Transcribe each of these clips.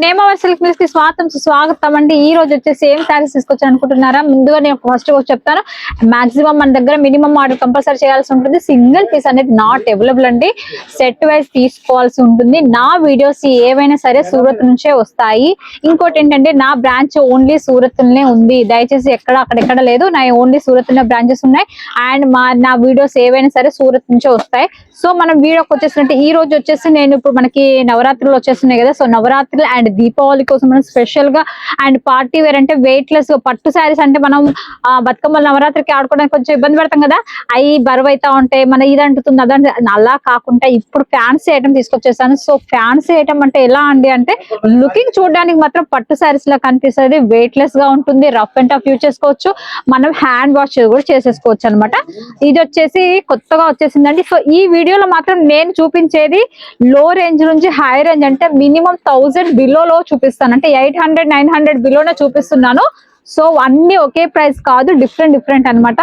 నేమవర్ silk mills కి స్వాగతం అండి. ఈ రోజు వచ్చేసి ఏం శారీస్ తీసుకొచ్చాను అనుకుంటున్నారా? ముందుగా నేను ఫస్ట్ చెప్తాను, మాక్సిమం మన దగ్గర మినిమం ఆర్డర్ కంపల్సరీ చేయాల్సి ఉంటుంది. సింగిల్ పీస్ అనేది నాట్ అవైలబుల్ అండి, సెట్ వైజ్ తీసుకోవాల్సి ఉంటుంది. నా వీడియోస్ ఏవైనా సరే సూరత్ నుంచే వస్తాయి. ఇంకోటి ఏంటంటే నా బ్రాంచ్ ఓన్లీ సూరత్ లోనే ఉంది, దయచేసి అక్కడెక్కడ లేదు. నా ఓన్లీ సూరత్ లో బ్రాంచెస్ ఉన్నాయి అండ్ నా వీడియోస్ ఏవైనా సరే సూరత్ నుంచే వస్తాయి. సో మనం వీడియోకి వచ్చేసినట్టు ఈ రోజు వచ్చేసి నేను ఇప్పుడు మనకి నవరాత్రులు వచ్చేస్తున్నాయి కదా, సో నవరాత్రులు అండ్ దీపావళి కోసం మనం స్పెషల్ గా అండ్ పార్టీ వేర్ అంటే వెయిట్ లెస్ పట్టు శారీస్ అంటే మనం బతుకమ్మ నవరాత్రికి ఆడుకోవడానికి కొంచెం ఇబ్బంది పడతాం కదా, అవి బరువు అవుతా ఉంటాయి, మన ఇది అంటుతుంది అదంటే అలా కాకుండా ఇప్పుడు ఫ్యాన్సీ ఐటమ్ తీసుకొచ్చేసాను. సో ఫ్యాన్సీ ఐటమ్ అంటే ఎలా అండి అంటే లుకింగ్ చూడడానికి మాత్రం పట్టు శారీస్ లా కనిపిస్తుంది, వెయిట్ లెస్ గా ఉంటుంది, రఫ్ అండ్ టఫ్ యూజ్ చేసుకోవచ్చు, మనం హ్యాండ్ వాష్ కూడా చేసేసుకోవచ్చు అనమాట. ఇది వచ్చేసి కొత్తగా వచ్చేసిందండి. సో ఈ వీడియోలో మాత్రం నేను చూపించేది లో రేంజ్ నుంచి హై రేంజ్ అంటే మినిమం 1000 బిలోలో చూపిస్తాను, అంటే 800 900 బిలోనే చూపిస్తున్నాను. సో అన్ని ఒకే ప్రైస్ కాదు, డిఫరెంట్ అన్నమాట.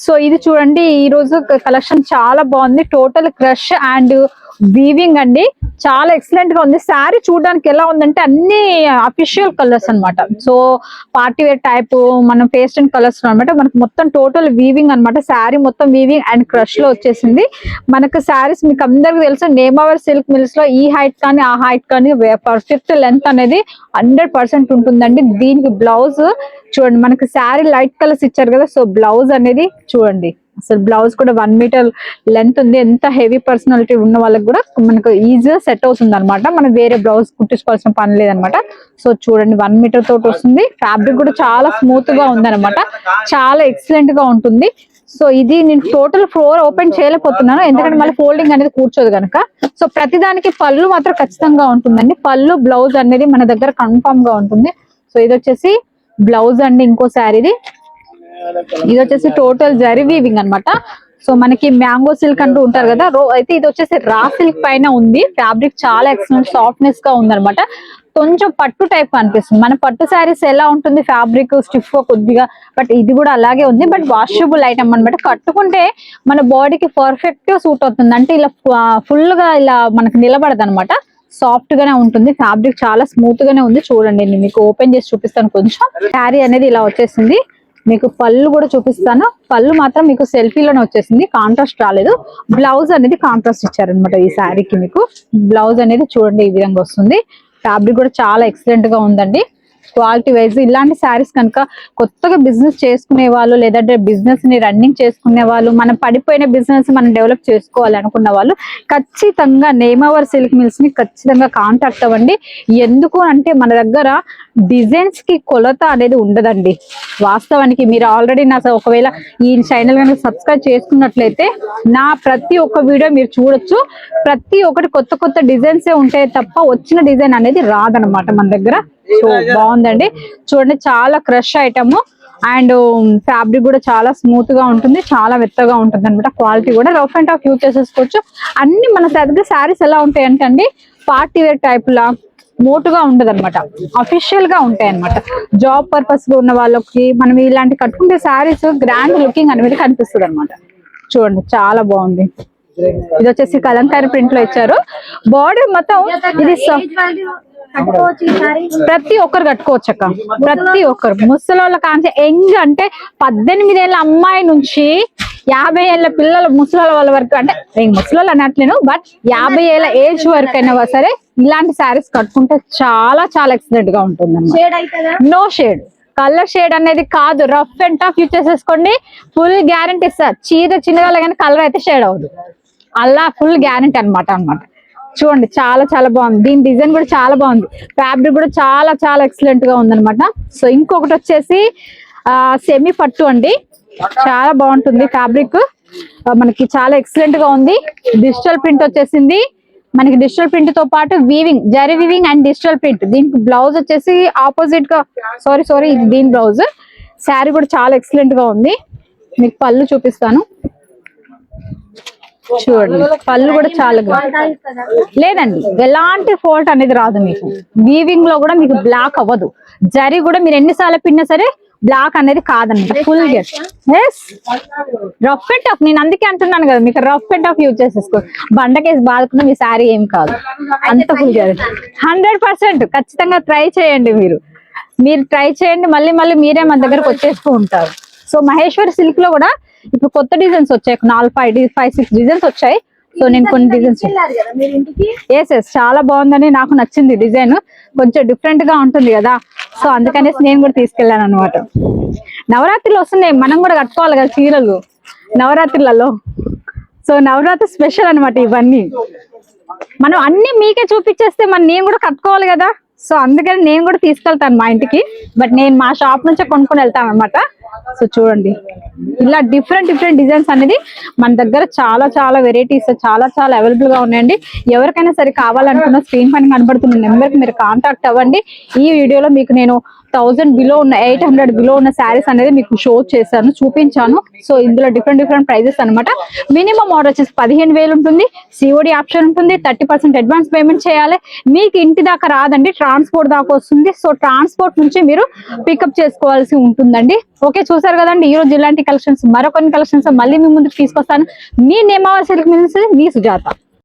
సో ఇది చూడండి, ఈ రోజు కలెక్షన్ చాలా బాగుంది. టోటల్ క్రష్ అండ్ వీవింగ్ అండి, చాలా ఎక్సలెంట్ గా ఉంది. శారీ చూడడానికి ఎలా ఉందంటే అన్ని అఫీషియల్ కలర్స్ అన్నమాట. సో పార్టీ వేర్ టైప్ మనం పేస్టల్ కలర్స్ అనమాట. మనకు మొత్తం టోటల్ వీవింగ్ అన్నమాట. శారీ మొత్తం వీవింగ్ అండ్ క్రష్ లో వచ్చేసింది. మనకు శారీస్ మీకు అందరికి తెలుసు, నేమవర్ సిల్క్ మిల్స్ లో ఈ హైట్ కానీ ఆ హైట్ కానీ పర్ఫెక్ట్ లెంత్ అనేది 100% ఉంటుందండి. దీనికి బ్లౌజ్ చూడండి, మనకి శారీ లైట్ కలర్స్ ఇచ్చారు కదా, సో బ్లౌజ్ అనేది చూడండి, అసలు బ్లౌజ్ కూడా 1 మీటర్ లెంత్ ఉంది. ఎంత హెవీ పర్సనాలిటీ ఉన్న వాళ్ళకి కూడా మనకు ఈజీగా సెట్ అవుతుంది అనమాట. మనం వేరే బ్లౌజ్ కుట్టించుకోవాల్సిన పని లేదనమాట. సో చూడండి 1 మీటర్ తోటి వస్తుంది. ఫ్యాబ్రిక్ కూడా చాలా స్మూత్ గా ఉంది అనమాట, చాలా ఎక్సలెంట్ గా ఉంటుంది. సో ఇది నేను టోటల్ ఫ్లోర్ ఓపెన్ చేయలేకపోతున్నాను, ఎందుకంటే మళ్ళీ ఫోల్డింగ్ అనేది కూర్చోదు కనుక. సో ప్రతిదానికి పళ్ళు మాత్రం ఖచ్చితంగా ఉంటుందండి. పళ్ళు బ్లౌజ్ అనేది మన దగ్గర కన్ఫర్మ్ గా ఉంటుంది. సో ఇది వచ్చేసి బ్లౌజ్ అండి. ఇంకో శారీది ఇది వచ్చేసి టోటల్ జరీ వీవింగ్ అనమాట. సో మనకి మ్యాంగో సిల్క్ అంటూ ఉంటారు కదా, అయితే ఇది వచ్చేసి రా సిల్క్ పైన ఉంది. ఫ్యాబ్రిక్ చాలా ఎక్సలెంట్ సాఫ్ట్నెస్ గా ఉంది అనమాట. కొంచెం పట్టు టైప్ అనిపిస్తుంది. మన పట్టు శారీస్ ఎలా ఉంటుంది, ఫ్యాబ్రిక్ స్టిఫ్ కొద్దిగా, బట్ ఇది కూడా అలాగే ఉంది. బట్ వాషబుల్ ఐటమ్ అనమాట. కట్టుకుంటే మన బాడీకి పర్ఫెక్ట్ గా సూట్ అవుతుంది. అంటే ఇలా ఫుల్ గా ఇలా మనకు నిలబడదు అనమాట, సాఫ్ట్ గానే ఉంటుంది. ఫ్యాబ్రిక్ చాలా స్మూత్ గానే ఉంది. చూడండి నేను మీకు ఓపెన్ చేసి చూపిస్తాను. కొంచెం శారీ అనేది ఇలా వచ్చేసింది. మీకు పళ్ళు కూడా చూపిస్తాను. పళ్ళు మాత్రం మీకు సెల్ఫీలోనే వచ్చేసింది, కాంట్రాస్ట్ రాలేదు. బ్లౌజ్ అనేది కాంట్రాస్ట్ ఇచ్చారనమాట ఈ శారీకి. మీకు బ్లౌజ్ అనేది చూడండి ఈ విధంగా వస్తుంది. ఫ్యాబ్రిక్ కూడా చాలా ఎక్సలెంట్ గా ఉందండి. క్వాలిటీ వైజ్ ఇలాంటి శారీస్ కనుక కొత్తగా బిజినెస్ చేసుకునే వాళ్ళు, లేదంటే బిజినెస్ ని రన్నింగ్ చేసుకునే వాళ్ళు, మనం పడిపోయిన బిజినెస్ మనం డెవలప్ చేసుకోవాలి అనుకున్న వాళ్ళు ఖచ్చితంగా నేమవర్ సిల్క్ మిల్స్ ని ఖచ్చితంగా కాంటాక్ట్ అవ్వండి. ఎందుకు అంటే మన దగ్గర డిజైన్స్ కి కొలత అనేది ఉండదండి. వాస్తవానికి మీరు ఆల్రెడీ నా ఒకవేళ ఈ ఛానల్ కనుక సబ్స్క్రైబ్ చేసుకున్నట్లయితే నా ప్రతి ఒక్క వీడియో మీరు చూడొచ్చు. ప్రతి ఒక్కటి కొత్త డిజైన్సే ఉంటాయి తప్ప వచ్చిన డిజైన్ అనేది రాదనమాట మన దగ్గర. సో బాగుందండి, చూడండి చాలా క్రష్ ఐటమ్ అండ్ ఫ్యాబ్రిక్ కూడా చాలా స్మూత్ గా ఉంటుంది, చాలా మెత్తగా ఉంటుంది అనమాట. క్వాలిటీ కూడా రఫ్ అండ్ టఫ్ యూజ్ చేసేసుకోవచ్చు. అన్ని మన దగ్గర శారీస్ ఎలా ఉంటాయి అంటే అండి పార్టీ వేర్ టైప్ లా మోటుగా ఉండదు అనమాట, అఫీషియల్ గా ఉంటాయి అనమాట. జాబ్ పర్పస్ గా ఉన్న వాళ్ళకి మనం ఇలాంటి కట్టుకుంటే శారీస్ గ్రాండ్ లుకింగ్ అనేది కనిపిస్తుంది అనమాట. చూడండి చాలా బాగుంది. ఇది వచ్చేసి కలంకారీ ప్రింట్ లో ఇచ్చారు. బార్డర్ మొత్తం ఇది ప్రతి ఒక్కరు కట్టుకోవచ్చు అక్క, ప్రతి ఒక్కరు. ముసలోళ్ళ కాంచి యంగ్ అంటే 18 ఏళ్ళ అమ్మాయి నుంచి 50 ఏళ్ళ పిల్లల ముసలోళ్ళ వాళ్ళ వరకు, అంటే ముసలోళ్ళు అనట్లేను, బట్ 50 ఏళ్ళ ఏజ్ వరకు అయినా సరే ఇలాంటి శారీస్ కట్టుకుంటే చాలా ఎక్సలెంట్ గా ఉంటుంది. నో షేడ్, కలర్ షేడ్ అనేది కాదు, రఫ్ అండ్ టఫ్ యూజ్ చేసేసుకోండి. ఫుల్ గ్యారంటీ ఇస్తారు. చీర చిన్నగా కానీ కలర్ అయితే షేడ్ అవ్వదు, అలా ఫుల్ గ్యారంటీ అనమాట. చూడండి చాలా బాగుంది. దీని డిజైన్ కూడా చాలా బాగుంది. ఫ్యాబ్రిక్ కూడా చాలా ఎక్సలెంట్ గా ఉందన్నమాట. సో ఇంకొకటి వచ్చేసి సెమీ పట్టు అండి, చాలా బాగుంటుంది. ఫ్యాబ్రిక్ మనకి చాలా ఎక్సలెంట్ గా ఉంది. డిజిటల్ ప్రింట్ వచ్చేసింది మనకి. డిజిటల్ ప్రింట్ తో పాటు weaving, zari weaving and digital print. దీనికి బ్లౌజ్ వచ్చేసి ఆపోజిట్ గా సారీ ఇది దీని బ్లౌజ్. శారీ కూడా చాలా ఎక్సలెంట్ గా ఉంది. మీకు పళ్ళు చూపిస్తాను. చూడండి పళ్ళు కూడా చాలా లేదండి, ఎలాంటి ఫాల్ట్ అనేది రాదు మీకు. వీవింగ్ లో కూడా మీకు బ్లాక్ అవ్వదు. జరీ కూడా మీరు ఎన్నిసార్లు పిన్నా సరే బ్లాక్ అనేది కాదన్నమాట, ఫుల్ గెట్. Yes, rough and tough. నేను అందుకే అంటున్నాను కదా, మీకు రఫ్ అండ్ టఫ్ యూజ్ చేసేసుకో, బండకేసి బాదుకున్న మీ శారీ ఏం కాదు, అంత ఫుల్ గెట్. 100% ఖచ్చితంగా ట్రై చేయండి. మీరు ట్రై చేయండి, మళ్ళీ మళ్ళీ మీరే మన దగ్గరకు వచ్చేస్తూ ఉంటారు. సో మహేశ్వరి సిల్క్ లో కూడా ఇప్పుడు కొత్త డిజైన్స్ వచ్చాయి, 4-5-6 డిజైన్స్ వచ్చాయి. సో నేను కొన్ని డిజైన్స్, ఎస్ చాలా బాగుందని నాకు నచ్చింది డిజైన్, కొంచెం డిఫరెంట్ గా ఉంటుంది కదా, సో అందుకనేసి నేను కూడా తీసుకెళ్ళాను అనమాట. నవరాత్రిలో వస్తున్నాయి, మనం కూడా కట్టుకోవాలి కదా చీరలు నవరాత్రులలో. సో నవరాత్రి స్పెషల్ అనమాట ఇవన్నీ. మనం అన్ని మీకే చూపించేస్తే నేను కూడా కట్టుకోవాలి కదా, సో అందుకని నేను కూడా తీసుకెళ్తాను మా ఇంటికి. బట్ నేను మా షాప్ నుంచే కొనుక్కొని వెళ్తాను అనమాట. సో చూడండి, ఇలా డిఫరెంట్ డిజైన్స్ అనేది మన దగ్గర చాలా వెరైటీస్ చాలా అవైలబుల్ గా ఉన్నాయండి. ఎవరికైనా సరే కావాలనుకున్న స్క్రీన్ పైన కనబడుతున్న నెంబర్ కి మీరు కాంటాక్ట్ అవ్వండి. ఈ వీడియోలో మీకు నేను 1000 బిలో ఉన్న 800 బిలో ఉన్న శారీస్ అనేది మీకు షో చేశాను, చూపించాను. సో ఇందులో డిఫరెంట్ ప్రైజెస్ అనమాట. మినిమం ఆర్డర్ వచ్చేసి 15,000 ఉంటుంది. సిఓడి ఆప్షన్ ఉంటుంది. 30% అడ్వాన్స్ పేమెంట్ చేయాలి. మీకు ఇంటి దాకా రాదండి, ట్రాన్స్పోర్ట్ దాకా వస్తుంది. సో ట్రాన్స్పోర్ట్ నుంచి మీరు పికప్ చేసుకోవాల్సి ఉంటుందండి. ఓకే, చూసారు కదండి ఈ రోజు ఇలాంటి కలెక్షన్స్, మరికొన్ని కలెక్షన్స్ మళ్ళీ మీ ముందుకు తీసుకొస్తాను. మీ నేమావర్ సిల్క్ మిల్స్, మీ సుజాత.